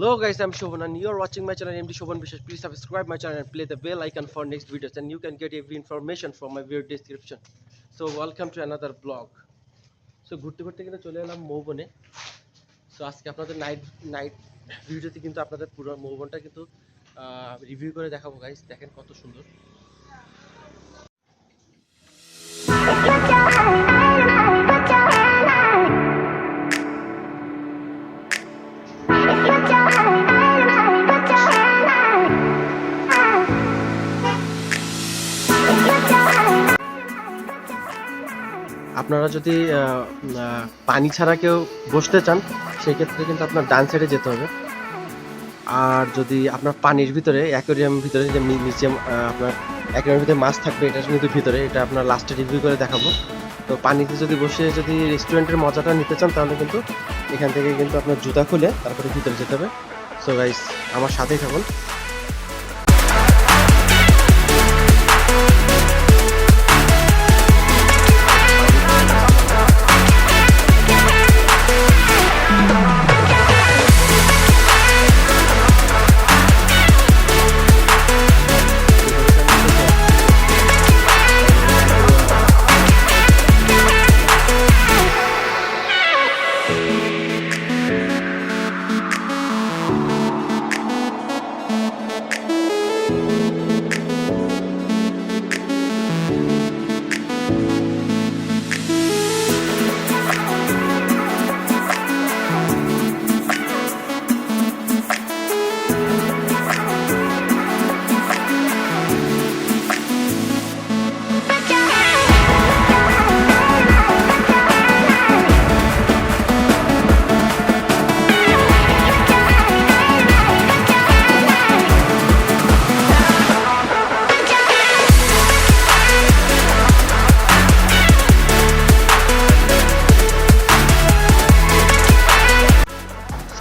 Hello guys, I'm Shobhan and you're watching my channel MD Shobhan Bishesh. Please subscribe my channel and play the bell icon for next videos and you can get every information from my video description. So welcome to another vlog. So ঘুরতে ঘুরতে কিন্তু চলে এলাম মৌবনে। So আজকে আপনাদের night ভিডিওতে কিন্তু আপনাদের পুরো মৌবনটা কিন্তু রিভিউ করে দেখাবো গাইস। দেখেন কত সুন্দর। আপনারা যদি পানি ছাড়া কেউ বসতে চান সেই ক্ষেত্রে কিন্তু আপনার ডান সাইডে যেতে হবে। আর যদি আপনার পানির ভিতরে অ্যাকোয়ারিয়াম ভিতরে যে নিচে আপনার অ্যাকোয়ারিয়ামের ভিতরে মাছ থাকবে এটা কিন্তু ভিতরে, এটা আপনার লাস্টে রিভিউ করে দেখাবো। তো পানিতে যদি বসে যদি রেস্টুরেন্টের মজাটা নিতে চান তাহলে কিন্তু এখান থেকে কিন্তু আপনার জুতা খুলে তারপরে ভিতরে যেতে হবে। সো গাইস আমার সাথেই থাকুন।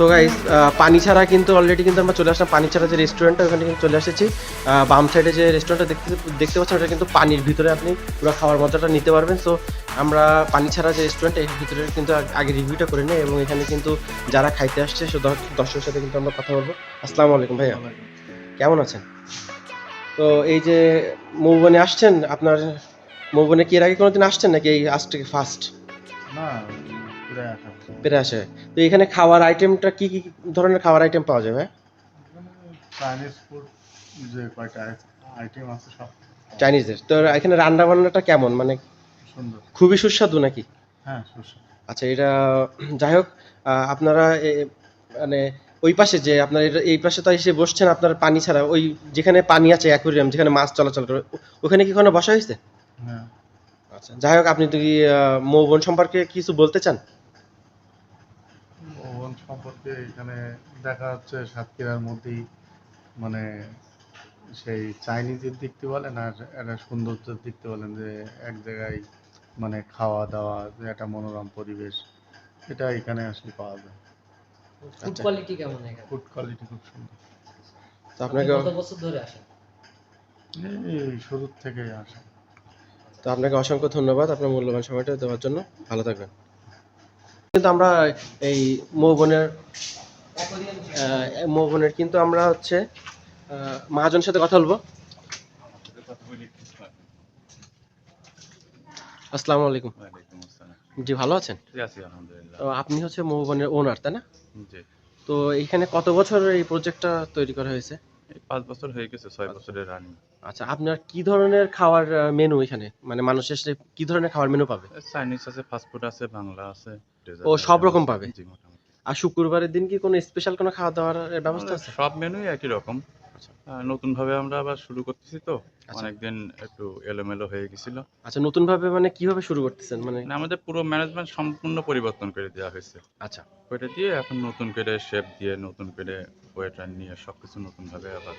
সো গাইস পানি ছাড়া কিন্তু অলরেডি কিন্তু আমরা চলে আসলাম। পানি ছাড়া যে রেস্টুরেন্টটা ওখানে কিন্তু চলে এসেছি। বাম সাইডে যে রেস্টুরেন্টটা দেখতে পাচ্ছেন ওটা কিন্তু পানির ভিতরে আপনি পুরো খাওয়ার মজাটা নিতে পারবেন। সো আমরা পানি ছাড়া যে রেস্টুরেন্ট এর ভিতরে কিন্তু আগে রিভিউটা করে নিই এবং এখানে কিন্তু যারা খাইতে আসছে সে দর্শকের সাথে কিন্তু আমরা কথা বলবো। আসসালামু আলাইকুম ভাইয়া, কেমন আছেন? তো এই যে মৌবনে আসছেন, আপনার মৌবনে কি এর আগে কোনোদিন আসছেন নাকি এই আজকে ফার্স্ট? না, পেরে আসে। তো এখানে খাওয়ার আইটেমটা কি কি ধরনের খাওয়ার আইটেম পাওয়া যাবে? চাইনিজ ফুড যে কয়টা আইটেম আছে সব চাইনিজের। তো এখানে রান্না বান্নাটা কেমন, মানে সুন্দর, খুবই সুস্বাদু নাকি? হ্যাঁ সুস্বাদু। আচ্ছা, এটা যাই হোক, আপনারা মানে ওই পাশে যে আপনার এই পাশে তো এসে বসছেন আপনার পানি ছাড়া, ওই যেখানে পানি আছে অ্যাকুয়ারিয়াম যেখানে মাছ চলাচল করে ওখানে কি কোনো বসা হয়েছে? হ্যাঁ। আচ্ছা, যাই হোক, আপনি কি মৌবন সম্পর্কে কিছু বলতে চান? ওভেন সম্পর্কে এখানে দেখা যাচ্ছে সাতক্ষীরার মধ্যেই, মানে সেই চাইনিজের দিকতে বলেন আর একটা সৌন্দর্যের দিকতে বলেন যে এক জায়গায় মানে খাওয়া দাওয়া যে একটা মনোরম পরিবেশ, এটা এখানে আসলে পাওয়া যায়। ফুড কোয়ালিটি কেমন এখানে? ফুড কোয়ালিটি খুব সুন্দর। তো আপনাকে কত বছর ধরে আসেন? এই শুরুর থেকেই আসে। তো আপনাকে অসংখ্য ধন্যবাদ আপনার মূল্যবান সময়টা দেওয়ার জন্য। ভালো থাকবেন। কিন্তু আমরা এই মৌবনের কিন্তু আমরা হচ্ছে মহাজনের সাথে কথা বলবো। আসসালামু আলাইকুম। ওয়ালাইকুম আসসালাম। জি, ভালো আছেন? জি আছি আলহামদুলিল্লাহ। তো আপনি হচ্ছে মৌবনের ওনার, তাই না? জি। তো এখানে কত বছর এই প্রজেক্টটা তৈরি করা হয়েছে? এই 5 বছর হয়ে গেছে, 6 বছরের রানিং। আচ্ছা, আপনার কি ধরনের খাওয়ার মেনু এখানে, মানে মানুষ এসে কি ধরনের খাওয়ার মেনু পাবে? চাইনিজ আছে, ফাস্ট ফুড আছে, বাংলা আছে, ডেজার্ট ও, সব রকম পাবে? জি মোটামুটি। আর শুক্রবারের দিন কি কোনো স্পেশাল কোনো খাওয়া দাওয়ার ব্যবস্থা আছে? সব মেনুই একই রকম। আচ্ছা। নতুন ভাবে আমরা আবার শুরু করতেছি তো, আচ্ছা। অনেকদিন একটু এলোমেলো হয়ে গেছিল। আচ্ছা, নতুন ভাবে মানে কিভাবে শুরু করতেছেন? মানে আমাদের পুরো ম্যানেজমেন্ট সম্পূর্ণ পরিবর্তন করে দেওয়া হয়েছে। আচ্ছা, করে দিয়ে এখন নতুন করে শেফ দিয়ে, নতুন করে ওয়েটার নিয়ে সবকিছু নতুন ভাবে আবার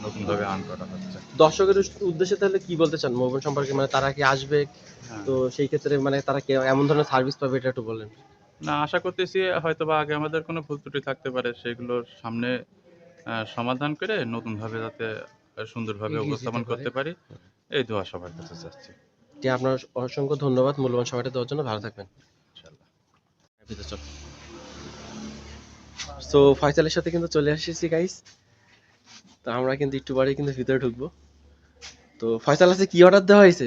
নতুন ভাবে আর্ন করা হচ্ছে। দর্শকের উদ্দেশ্যে তাহলে কি বলতে চান মৌবন সম্পর্কে? মানে তারা কি আসবে? হ্যাঁ। তো সেই ক্ষেত্রে মানে তারা কি এমন ধরনের সার্ভিস পাবে এটা একটু বলেন। না, আশা করতেছি হয়তোবা আগে আমাদের কোনো ভুল ত্রুটি থাকতে পারে, সেগুলোর সামনে সমাধান করে নতুনভাবে যাতে সুন্দরভাবে এগিয়ে যেতে উপস্থাপন পারে। করতে পারি, এই দোয়া সবার কাছে চাচ্ছি। জি, আপনার অসংখ্য ধন্যবাদ মূল্যবান সময়টা দেওয়ার জন্য। ভালো থাকবেন। ইনশাআল্লাহ। ভিতরে চল। সো ফয়সালের সাথে কিন্তু চলে এসেছি গাইস। তো আমরা কিন্তু একটু পরে কিন্তু ভিতরে ঢুকবো। তো ফয়সাল আছে কি অর্ডার দেওয়া হয়েছে?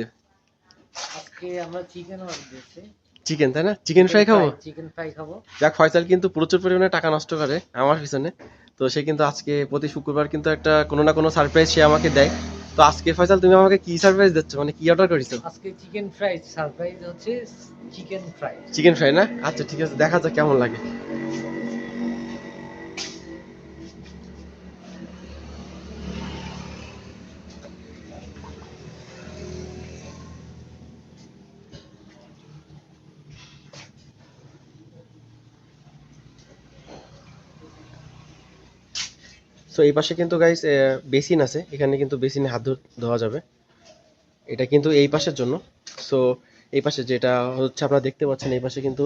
আজকে আমরা চিকেন অর্ডার দিয়েছি। চিকেন, তাই না? চিকেন ফ্রাই খাবো। চিকেন ফ্রাই খাবো। যাক, ফয়সাল কিন্তু প্রচুর পরিমাণে টাকা নষ্ট করে আমার পিছনে। তো সে কিন্তু আজকে প্রতি শুক্রবার কিন্তু একটা কোনো না কোনো সারপ্রাইজ সে আমাকে দেয়। তো আজকে ফয়সাল তুমি আমাকে কি সারপ্রাইজ দিচ্ছ, মানে কি অর্ডার করেছো? আজকে চিকেন ফ্রাই সারপ্রাইজ হচ্ছে চিকেন ফ্রাই। চিকেন ফ্রাই না? আচ্ছা ঠিক আছে, দেখা যাক কেমন লাগে। সো এই পাশে কিন্তু গাইস বেসিন আছে, এখানে কিন্তু বেসিনে হাত ধোয়া যাবে। এটা কিন্তু এই পাশের জন্য। সো এই পাশে যেটা হচ্ছে আপনারা দেখতে পাচ্ছেন, এই পাশে কিন্তু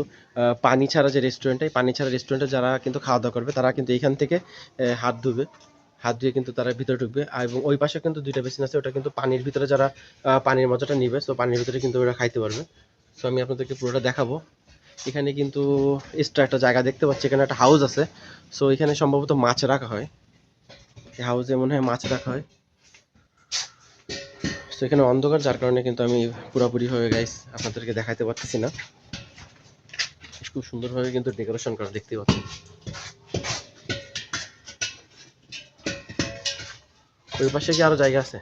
পানি ছাড়া যে রেস্টুরেন্টটা, এই পানি ছাড়া রেস্টুরেন্টে যারা কিন্তু খাওয়া দাওয়া করবে তারা কিন্তু এখান থেকে হাত ধুবে, হাত ধুয়ে কিন্তু তারা ভিতরে ঢুকবে। এবং ওই পাশে কিন্তু দুইটা বেসিন আছে, ওটা কিন্তু পানির ভিতরে যারা পানির মজাটা নিবে, সো পানির ভিতরে কিন্তু ওরা খাইতে পারবে। সো আমি আপনাদেরকে পুরোটা দেখাবো। এখানে কিন্তু এক্সট্রা একটা জায়গা দেখতে পাচ্ছি, এখানে একটা হাউস আছে। সো এখানে সম্ভবত মাছ রাখা হয়, এই হাউসে মনে হয় মাছ রাখা হয়। তো এখানে অন্ধকার, যার কারণে কিন্তু আমি পুরোপুরিভাবে গাইস আপনাদেরকে দেখাতে পারতেছি না। খুব সুন্দরভাবে কিন্তু ডেকোরেশন করা দেখতে পাচ্ছেন। ওই পাশে কি আরো জায়গা আছে?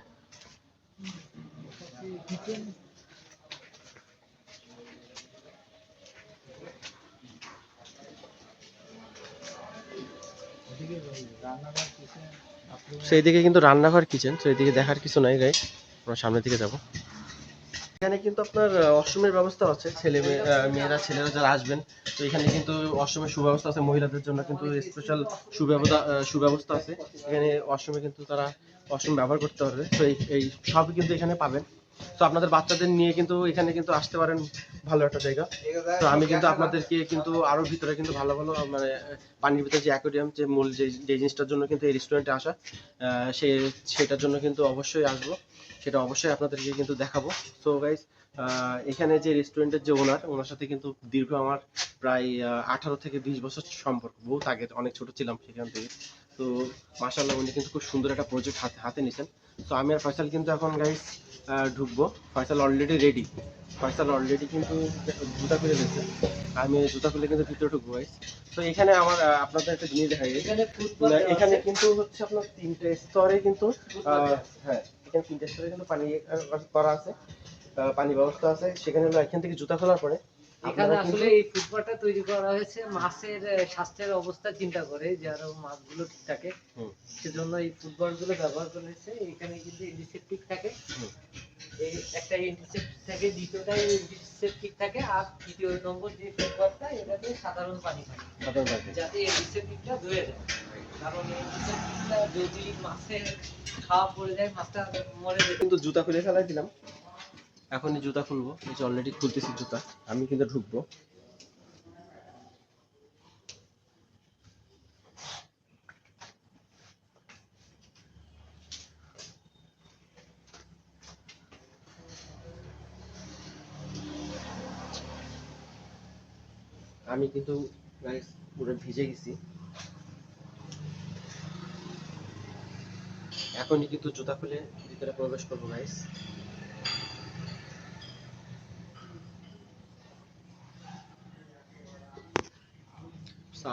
সেই দিকে কিন্তু রান্নাঘর, কিচেন। তো এইদিকে দেখার কিছু নাই গাইস, আমরা সামনের দিকে যাব। এখানে কিন্তু আপনার ওয়াশরুমের ব্যবস্থা আছে, মেয়েরা ছেলেরা যারা আসবেন, তো এখানে কিন্তু ওয়াশরুমের সুব্যবস্থা আছে। মহিলাদের জন্য কিন্তু স্পেশাল সুব্যবস্থা আছে। এখানে ওয়াশরুমে কিন্তু তারা ওয়াশরুম ব্যবহার করতে পারবে। তো এই সবই কিন্তু এখানে পাবেন। তো আপনাদের বাচ্চাদের নিয়ে কিন্তু এখানে কিন্তু আসতে পারেন, ভালো একটা জায়গা। তো আমি কিন্তু আপনাদেরকে কিন্তু আরো ভিতরে কিন্তু ভালো ভালো মানে পানির ভিতরে যে অ্যাকোয়ারিয়াম, যে মূল যে জিনিসটার জন্য কিন্তু এই রেস্টুরেন্টে আসা, সেটার জন্য কিন্তু অবশ্যই আসবো, সেটা অবশ্যই আপনাদেরকে কিন্তু দেখাবো। সো গাইস, এখানে যে রেস্টুরেন্টের যে ওনার সাথে কিন্তু দীর্ঘ আমার প্রায় 18 থেকে 20 বছর সম্পর্ক, বহুত আগে, অনেক ছোট ছিলাম সেখান থেকে। তো মাশাআল্লাহ উনি কিন্তু খুব সুন্দর একটা প্রজেক্ট হাতে নিয়েছেন। তো আমি আর ফয়সাল কিন্তু এখন গাইস ঢুকবো। Faisal already ready, Faisal already কিন্তু জুতা খুলে ফেলছে। আমি জুতা খুলে কিন্তু ভিতরে ঢুকবো গাইস। তো এখানে আমার আপনাদের একটা জিনিস দেখাই, এখানে কিন্তু হচ্ছে আপনার 3টে স্তরে কিন্তু হ্যাঁ, এখানে 3টে স্তরে কিন্তু পানি করা আছে, পানি ব্যবস্থা আছে। সেখানে হলো এখান থেকে জুতা খোলার পরে এখানে আসলে এই ফুটপাথটা তৈরি করা হয়েছে মাছের স্বাস্থ্যের অবস্থা চিন্তা করে, যেন মাছগুলো ঠিক থাকে, সেজন্য এই ফুটবলগুলো ব্যবহার করা হয়েছে। এখানে কিন্তু অ্যান্টিসেপটিক থাকে, এই একটা অ্যান্টিসেপটিক থাকে, দ্বিতীয়টা অ্যান্টিসেপটিক থাকে, আর তৃতীয় নম্বর যে ফুটবলটা এটাতে সাধারণ পানি থাকে, যাতে অ্যান্টিসেপটিকটা ধুয়ে যায়। কারণ অ্যান্টিসেপটিকটা যদি মাছের খাওয়া পড়ে যায়, মাছটা মরে যেতে। কিন্তু জুতা খুলে ফেলাই দিলাম, এখনই জুতা খুলবো। এই যে অলরেডি খুলতেছি জুতা, আমি কিন্তু ঢুকবো। আমি কিন্তু গাইস পুরো ভিজে গেছি, এখনই কিন্তু জুতা খুলে ভিতরে প্রবেশ করবো গাইস।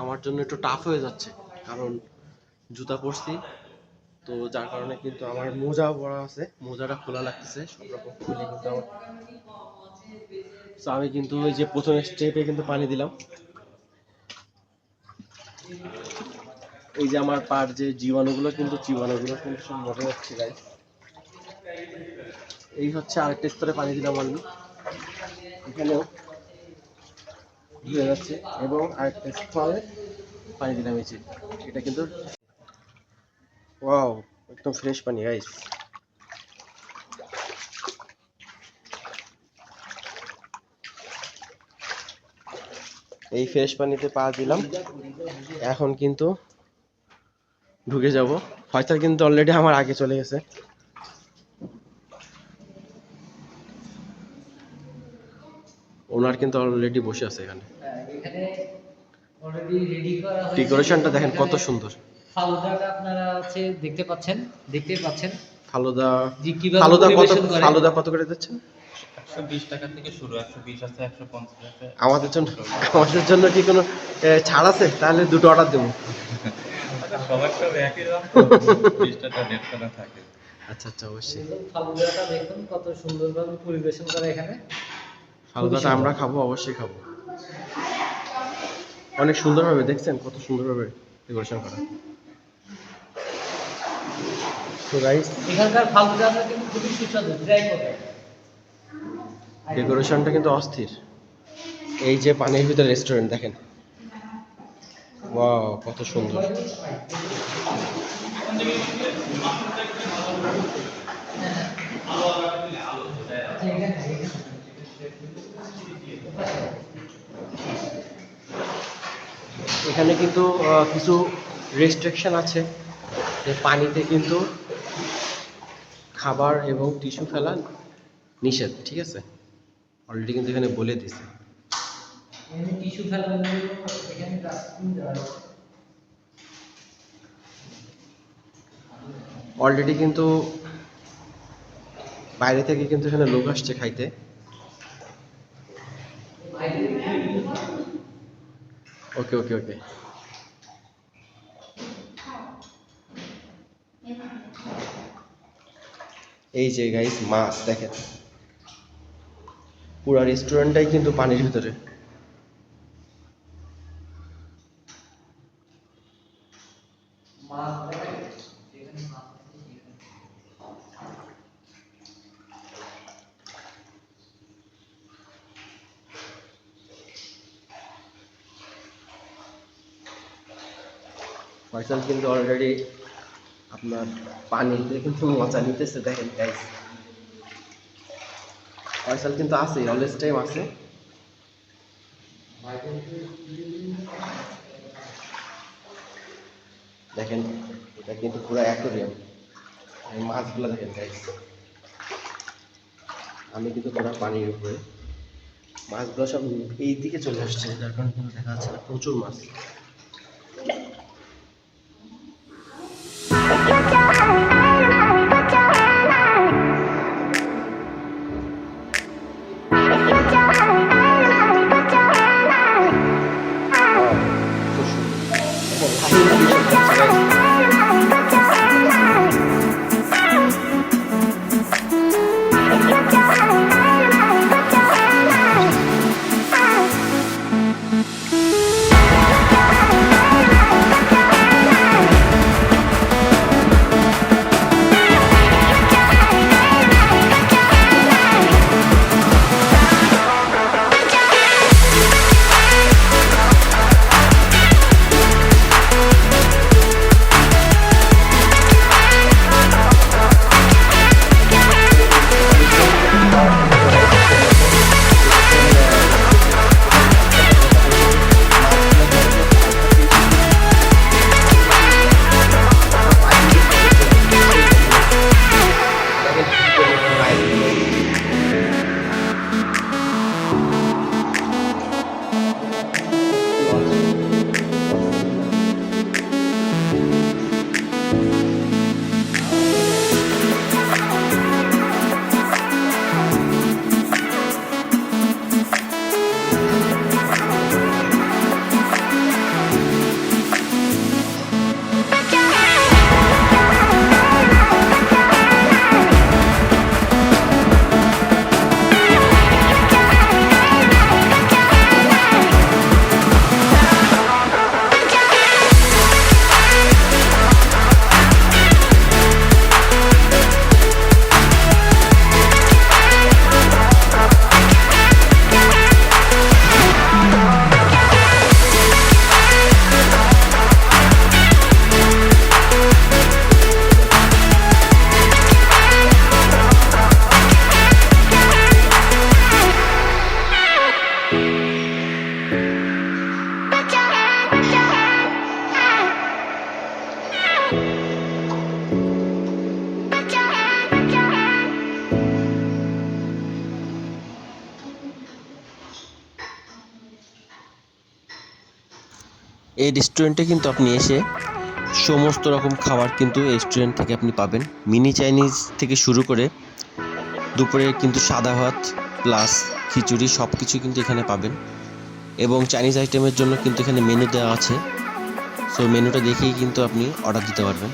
আমার জন্য একটু টাফ হয়ে যাচ্ছে, কারণ জুতা পরছি, তো যার কারণে কিন্তু আমার মোজা পরা আছে, মোজাটা খোলা লাগতেছে, সব রকম খুলে কিন্তু আমার। তো আমি কিন্তু ওই যে প্রথম স্টেপে কিন্তু পানি দিলাম। এই যে আমার পার যে জীবাণুগুলো কিন্তু সব মরে যাচ্ছে গাইস। এই হচ্ছে আরেকটা স্তরে পানি দিলাম আমি, এখানেও ধুয়ে যাচ্ছে। এবং আরেকটা স্তরে পানি দিলাম, এই যে এটা কিন্তু ওয়াও, একদম ফ্রেশ পানি গাইস। এই ফ্রেশ পানিতে পা দিলাম, এখন কিন্তু ঢুকে যাব। ফয়সাল কিন্তু অলরেডি আমার আগে চলে গেছে। ওনার কিন্তু অলরেডি বসে আছে এখানে। এখানে অলরেডি রেডি করা হয়েছে। ডেকোরেশনটা দেখেন কত এখানে সুন্দর। ফালুদাটা আপনারা হচ্ছে দেখতে পাচ্ছেন। ফালুদা যে কিভাবে ফালুদা কত পরিবেশন করে। ফালুদা কত করে দিচ্ছেন? 120 টাকা থেকে শুরু, 120 আছে, 150 আছে। আমাদের জন্য কি কোনো ছাড় আছে? তাহলে দুটো অর্ডার দেবো। সবার তো একই দাম, 20 টাকা 150 টাকা থাকে। আচ্ছা আচ্ছা, অবশ্যই। দেখুন ফালুদাটা দেখুন কত সুন্দরভাবে পরিবেশন করে এখানে। ফালুদাটা আমরা খাবো, অবশ্যই খাবো। অনেক সুন্দরভাবে দেখছেন, কত সুন্দরভাবে ডেকোরেশন করা। তো গাইস, এখানকার ফালুদাটা কিন্তু খুবই সুস্বাদু, ট্রাই করবেন। ডেকোরেশনটা কিন্তু অস্থির। এই যে পানির ভিতরে রেস্টুরেন্ট দেখেন, ওয়াও কত সুন্দর। এখানে কিন্তু কিছু রেস্ট্রিকশন আছে, যে পানিতে কিন্তু খাবার এবং টিস্যু ফেলা নিষেধ, ঠিক আছে? অলরেডি কিন্তু এখানে বলে দিছে। এখানে টিস্যু ফেলার জন্য এখানে ডাস্টবিন দেওয়া আছে। অলরেডি কিন্তু বাইরে থেকে কিন্তু এখানে লোক আসছে খাইতে। ওকে ওকে ওকে। এই যে গাইস মাছ দেখেন, পুরা রেস্টুরেন্টটাই কিন্তু পানির ভিতরে। মাছ দেখেন, এখানে মাছ আছে, এখানে। ফয়সাল কিন্তু অলরেডি আপনার পানিতে কিন্তু মজা নিতেছে, দেখেন গাইস। ফয়সাল কিন্তু আছে, অলওয়েজ টাইম আছে। দেখেন এটা কিন্তু পুরো অ্যাকোরিয়াম, এই মাছগুলো দেখেন গাইস। আমি কিন্তু পুরো পানির উপরে, মাছগুলো সব এই দিকে চলে আসছে, যার কারণে কিন্তু দেখা যাচ্ছে না, প্রচুর মাছ। এই রেস্টুরেন্টে কিন্তু আপনি এসে সমস্ত রকম খাবার কিন্তু এই রেস্টুরেন্ট থেকে আপনি পাবেন। মিনি চাইনিজ থেকে শুরু করে দুপুরে কিন্তু সাদা ভাত প্লাস খিচুড়ি সব কিছু কিন্তু এখানে পাবেন, এবং চাইনিজ আইটেমের জন্য কিন্তু এখানে মেনু দেওয়া আছে। সো মেনুটা দেখেই কিন্তু আপনি অর্ডার দিতে পারবেন।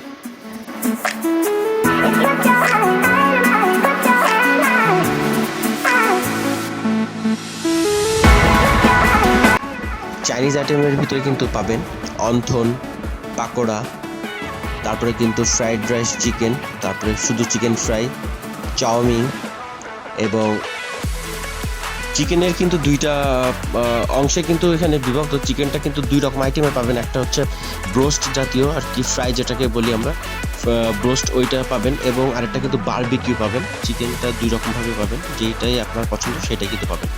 চাইনিজ আইটেমের ভিতরে কিন্তু পাবেন অন্থন, পাকোড়া, তারপরে কিন্তু ফ্রাইড রাইস চিকেন, তারপরে শুধু চিকেন ফ্রাই, চাউমিন, এবং চিকেনের কিন্তু দুইটা অংশে কিন্তু এখানে বিভক্ত। চিকেনটা কিন্তু দুই রকম আইটেমে পাবেন, একটা হচ্ছে ব্রোস্ট জাতীয় আর কি, ফ্রাই যেটাকে বলি আমরা ব্রোস্ট, ওইটা পাবেন, এবং আরেকটা কিন্তু বারবিকিউ পাবেন। চিকেনটা দুই রকমভাবে পাবেন, যেটাই আপনার পছন্দ সেটাই কিন্তু পাবেন।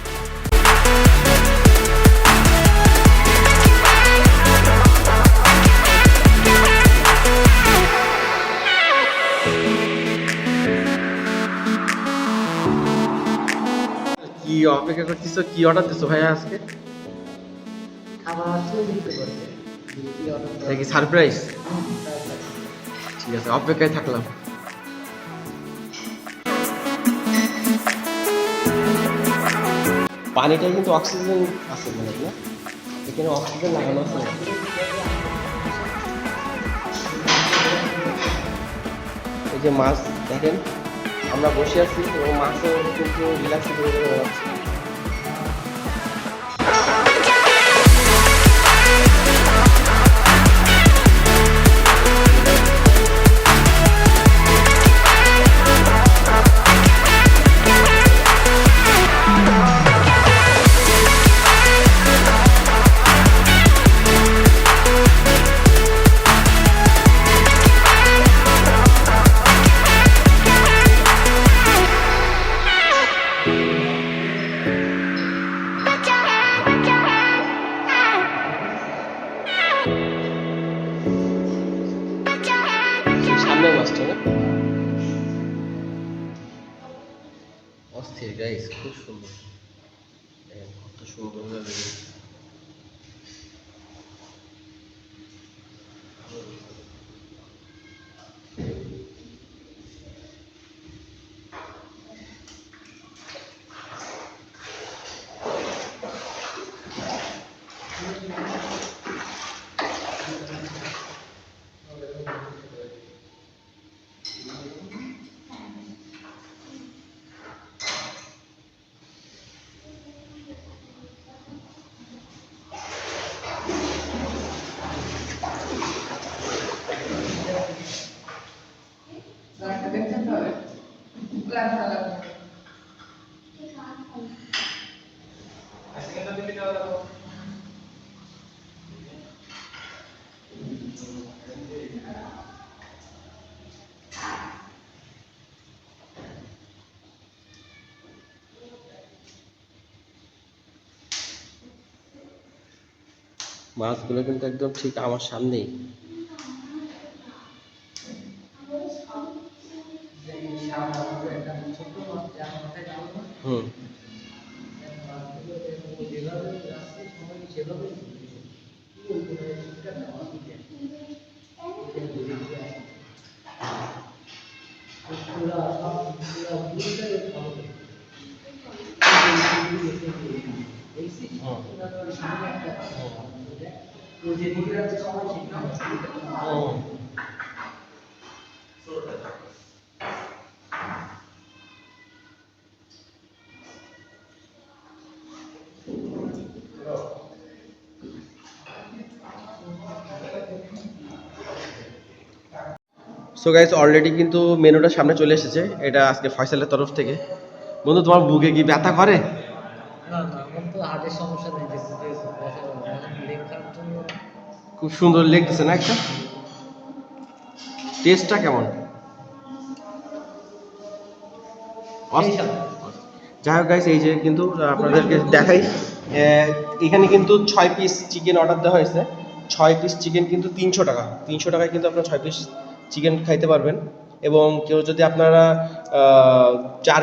কি অপেক্ষা করতেছো, কি অর্ডার দিছো ভাইয়া আজকে? খাবার আছে দিতে পারবে। এটা কি সারপ্রাইজ? ঠিক আছে, অপেক্ষায় থাকলাম। পানিটা কিন্তু অক্সিজেন আছে মনে হয় না, এখানে অক্সিজেন লাগানো আছে। এই যে মাছ দেখেন, আমরা বসে আছি এবং মাছও কিন্তু রিল্যাক্স করে বেড়াচ্ছে। সামনে মাছটা না, অস্থির গাইস, খুব সুন্দর, কত সুন্দর লাগে। মাছগুলো কিন্তু একদম ঠিক আমার সামনেই। হুম, সো গাইস অলরেডি কিন্তু মেনুটা সামনে চলে এসেছে। এটা আজকে ফয়সালের তরফ থেকে। বন্ধু, তোমার বুকে কি ব্যথা করে? না না, আমার তো হার্টের সমস্যা নেই, যে বুকে ব্যথা করে না। এখন লেখার জন্য খুব সুন্দর লেগতেছে না একটা? টেস্টটা কেমন? যাই হোক গাইস, এই যে কিন্তু আপনাদেরকে দেখাই, এখানে কিন্তু 6 পিস চিকেন অর্ডার দেওয়া হয়েছে। 6 পিস চিকেন কিন্তু 300 টাকা। 300 টাকায় কিন্তু আপনারা 6 পিস চিকেন খাইতে পারবেন। এবং কেউ যদি আপনারা 4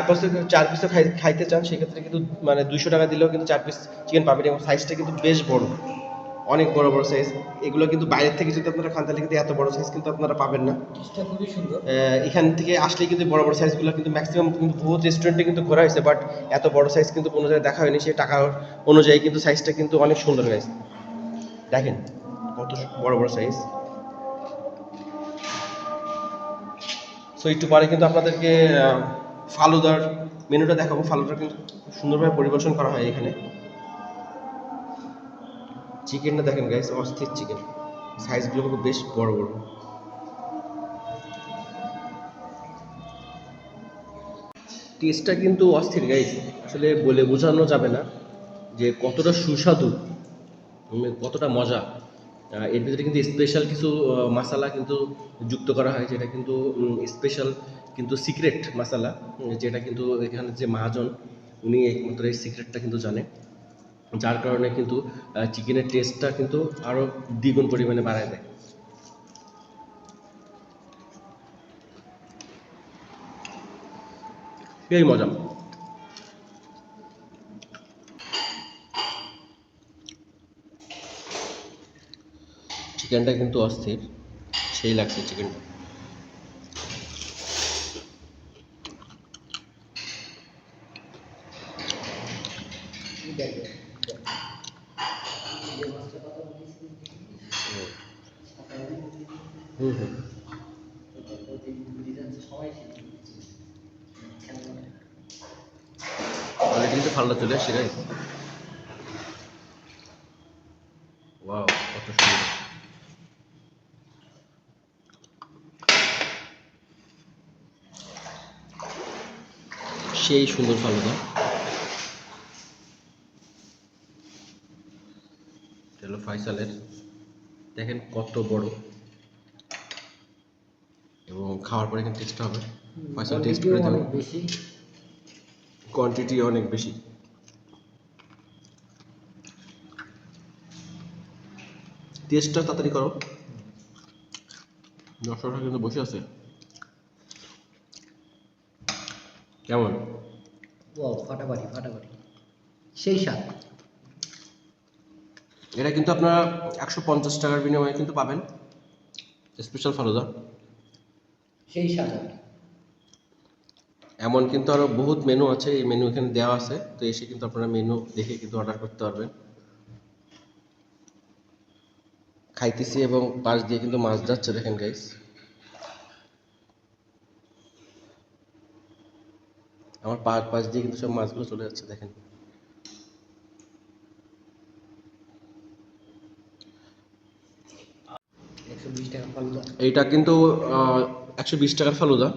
পিসও খাইতে চান, সেক্ষেত্রে কিন্তু মানে 200 টাকা দিলেও কিন্তু 4 পিস চিকেন পাবেন, এবং সাইজটা কিন্তু বেশ বড়, অনেক বড় বড় সাইজ। এগুলো কিন্তু বাইরের থেকে যদি আপনারা খান তাহলে কিন্তু এত বড় সাইজ কিন্তু আপনারা পাবেন না। টেস্টটা খুবই সুন্দর। এখান থেকে আসলে কিন্তু বড় বড় সাইজগুলো কিন্তু ম্যাক্সিমাম কিন্তু বহুত রেস্টুরেন্টে কিন্তু ঘোরা হয়েছে, বাট এত বড় সাইজ কিন্তু কোনো জায়গায় দেখা হয়নি। সেই টাকা অনুযায়ী কিন্তু সাইজটা কিন্তু অনেক সুন্দর হয়েছে। দেখেন কত বড় বড় সাইজ। সো একটু পরে কিন্তু আপনাদেরকে ফালুদার মেনুটা দেখাবো। ফালুদা কিন্তু খুব সুন্দরভাবে পরিবেশন করা হয় এখানে। চিকেনটা দেখেন গাইস, অস্থির চিকেন, সাইজগুলো কিন্তু বেশ বড় বড়। টেস্টটা কিন্তু অস্থির গাইস, আসলে বলে বোঝানো যাবে না যে কতটা সুস্বাদু, কতটা মজা। এর ভিতরে কিন্তু স্পেশাল কিছু মশলা কিন্তু যুক্ত করা হয়, যেটা কিন্তু স্পেশাল কিন্তু সিক্রেট মশলা, যেটা কিন্তু এখানে যে মহাজন উনি একমাত্র এই সিক্রেটটা কিন্তু জানে, যার কারণে কিন্তু চিকেনের টেস্টটা কিন্তু আরও দ্বিগুণ পরিমাণে বাড়ায় দেয়। এই মজা। চিকেনটা কিন্তু অস্থির, সেই লাগছে চিকেনটা। হুম হুম। অলরেডি কিন্তু ফালুদা চলে আসছে গাইস। ওয়াও, কত সুন্দর। সেই সুন্দর ফালুদা। এটা হলো ফয়সালের, দেখেন কত বড়, এবং খাওয়ার পরে কিন্তু টেস্ট হবে। ফয়সাল টেস্ট করে দেবেন, বেশি কোয়ান্টিটি অনেক বেশি। টেস্টটা তাড়াতাড়ি করো, দর্শকরা কিন্তু বসে আছে। কেমন? ও ফাটাফাটি ফাটাফাটি, সেই স্বাদ। এটা কিন্তু আপনারা 150 টাকার বিনিময়ে কিন্তু পাবেন স্পেশাল ফালুদা। সেই স্বাদ। এমন কিন্তু আরও বহুত মেনু আছে, এই মেনু এখানে দেওয়া আছে, তো এসে কিন্তু আপনারা মেনু দেখে কিন্তু অর্ডার করতে পারবেন। খাইতেছি এবং পাশ দিয়ে কিন্তু মাছ যাচ্ছে, দেখেন গাইস। আমার পাশ দিয়ে কিন্তু সব মাছগুলো চলে যাচ্ছে, দেখেন। এইটা কিন্তু 120 টাকার ফালুদা।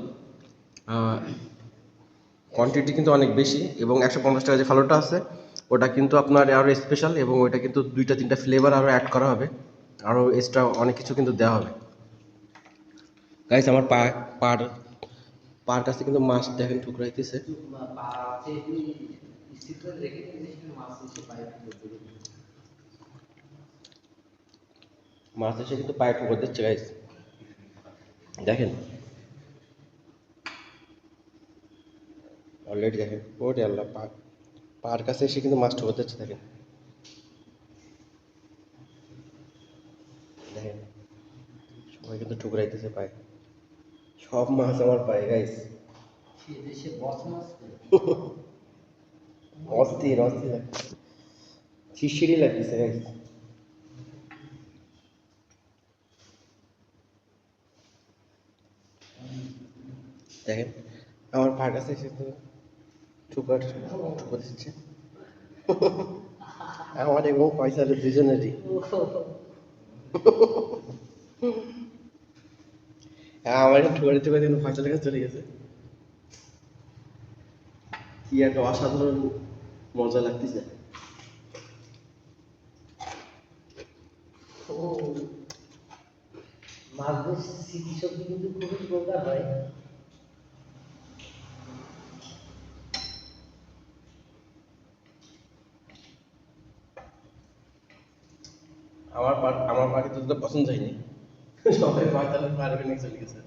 কোয়ান্টিটি কিন্তু অনেক বেশি, এবং 150 টাকা যে ফালুদাটা আছে ওটা কিন্তু আপনার আরও স্পেশাল, এবং ওইটা কিন্তু 2-3টা ফ্লেভার আরও অ্যাড করা হবে, আরও এক্সট্রা অনেক কিছু কিন্তু দেওয়া হবে। গাইস আমার পার কাছে কিন্তু মাছ দেখেন ঠুকরাইতেছে। মাছ এসে কিন্তু পায়ে ঠুকর দিচ্ছে গাইস, দেখেন অলরেডি। দেখেন ওরে আল্লাহ, পার কাছে এসে কিন্তু মাছ ঠুকর দিচ্ছে, দেখেন দেখেন সবাই কিন্তু ঠুকরাইতেছে পায়ে, সব মাছ আমার পায়ে গাইস। অস্থির অস্থির লাগছে, শিরশিরি লাগতেছে গাইস। দেখেন আমার পায়ের কাছে এসে তো ঠুকর দিচ্ছে আমার এবং ফয়সালের দুজনেরই। আমার ঠুকারিতে কিন্তু ফয়সালের কাছে চলে গেছে। কি একটা অসাধারণ মজা লাগতেছে। মাছদের স্মৃতিশক্তি কিন্তু খুবই প্রকার হয়। আমার পা কিন্তু তো পছন্দ হয়নি, সবাই ফয়সালের পারবে নিয়ে চলে গেছে।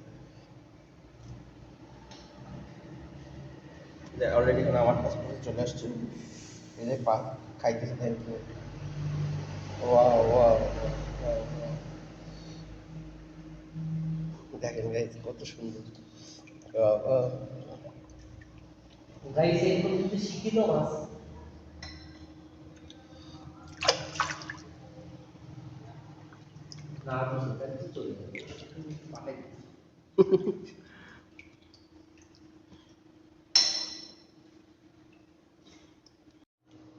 অলরেডি এখন আমার কাছে চলে আসছে, এই যে পা খাইতেছে, ওয়াও ওয়াও, দেখেন গাইস কত সুন্দর। গাইস এখন কিন্তু শিক্ষিত মাছ। না এটা তো চলে যাবে পাঠাই দিচ্ছি।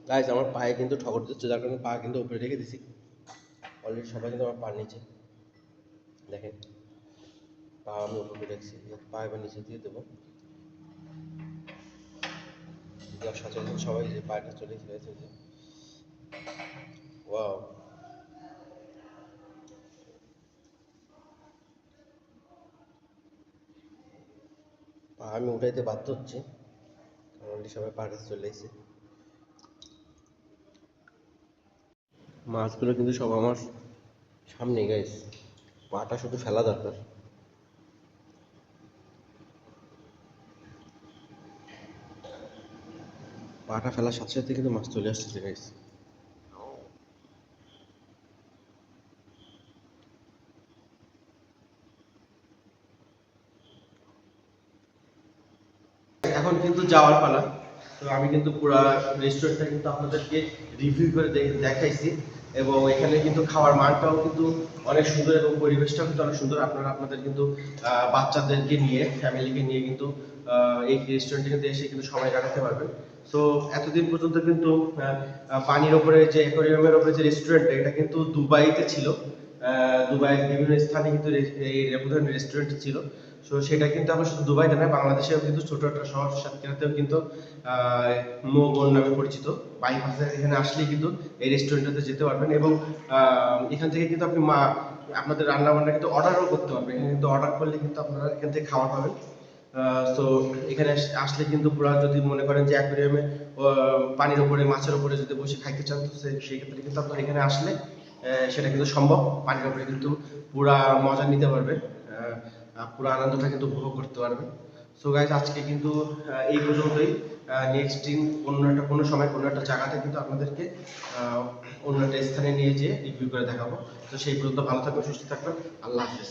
গাইস আমার পায়ে কিন্তু ঠকর দিচ্ছে, যার কারণে পা কিন্তু উপরে রেখে দিছি। অলরেডি সবাই কিন্তু আমার পার নিচে, দেখেন পা আমি উপরে রেখেছি, পা এবার নিচে দিয়ে দেবো। যার সাথে সাথে সবাই যে পাটা চলে গেছে যে, ওয়াও। পা আমি উঠাইতে বাধ্য হচ্ছি, অলরেডি সবাই পাড়ে চলে এসেছে। মাছগুলো কিন্তু সব আমার সামনে গাইস, পাটা শুধু ফেলা দরকার। পাটা ফেলার সাথে সাথে কিন্তু মাছ চলে আসছে গাইস। এখন কিন্তু যাওয়ার পালা। তো আমি কিন্তু পুরো রেস্টুরেন্টটা কিন্তু আপনাদেরকে রিভিউ করে দেখাইছি, এবং এখানে কিন্তু খাওয়ার মানটাও কিন্তু অনেক সুন্দর এবং পরিবেশটাও কিন্তু অনেক সুন্দর। আপনারা আপনাদের কিন্তু বাচ্চাদেরকে নিয়ে, ফ্যামিলিকে নিয়ে কিন্তু এই রেস্টুরেন্টে কিন্তু এসে কিন্তু সময় কাটাতে পারবেন। সো এতদিন পর্যন্ত কিন্তু পানির ওপরে যে অ্যাকোয়ারিয়ামের ওপরে যে রেস্টুরেন্টটা, এটা কিন্তু দুবাইতে ছিল। দুবাইয়ের বিভিন্ন স্থানে কিন্তু এই ধরনের রেস্টুরেন্ট ছিল। সো সেটা কিন্তু আমরা শুধু দুবাইতে নয়, বাংলাদেশেও কিন্তু ছোট একটা শহর সাতক্ষীরাতেও কিন্তু মোগল নামে পরিচিত। বাইপাসে এখানে আসলেই কিন্তু এই রেস্টুরেন্টটাতে যেতে পারবেন, এবং এখান থেকে কিন্তু আপনি আপনাদের রান্না বান্না কিন্তু অর্ডারও করতে পারবেন। এখানে কিন্তু অর্ডার করলে কিন্তু আপনারা এখান থেকে খাবার পাবেন। তো এখানে আসলে কিন্তু পুরো, যদি মনে করেন যে অ্যাকোয়ারিয়ামে পানির উপরে মাছের উপরে যদি বসে খাইতে চান, তো সেই ক্ষেত্রে কিন্তু আপনার এখানে আসলে সেটা কিন্তু সম্ভব। পানির উপরে কিন্তু পুরা মজা নিতে পারবেন, পুরো আনন্দটা কিন্তু উপভোগ করতে পারবেন। সো গাইজ আজকে কিন্তু এই পর্যন্তই। নেক্সট দিন কোনো সময় কোনো একটা জায়গাতে কিন্তু আপনাদেরকে অন্য একটা স্থানে নিয়ে যেয়ে রিভিউ করে দেখাবো। তো সেই পর্যন্ত ভালো থাকবেন, সুস্থ থাকবেন। আল্লাহ হাফেজ।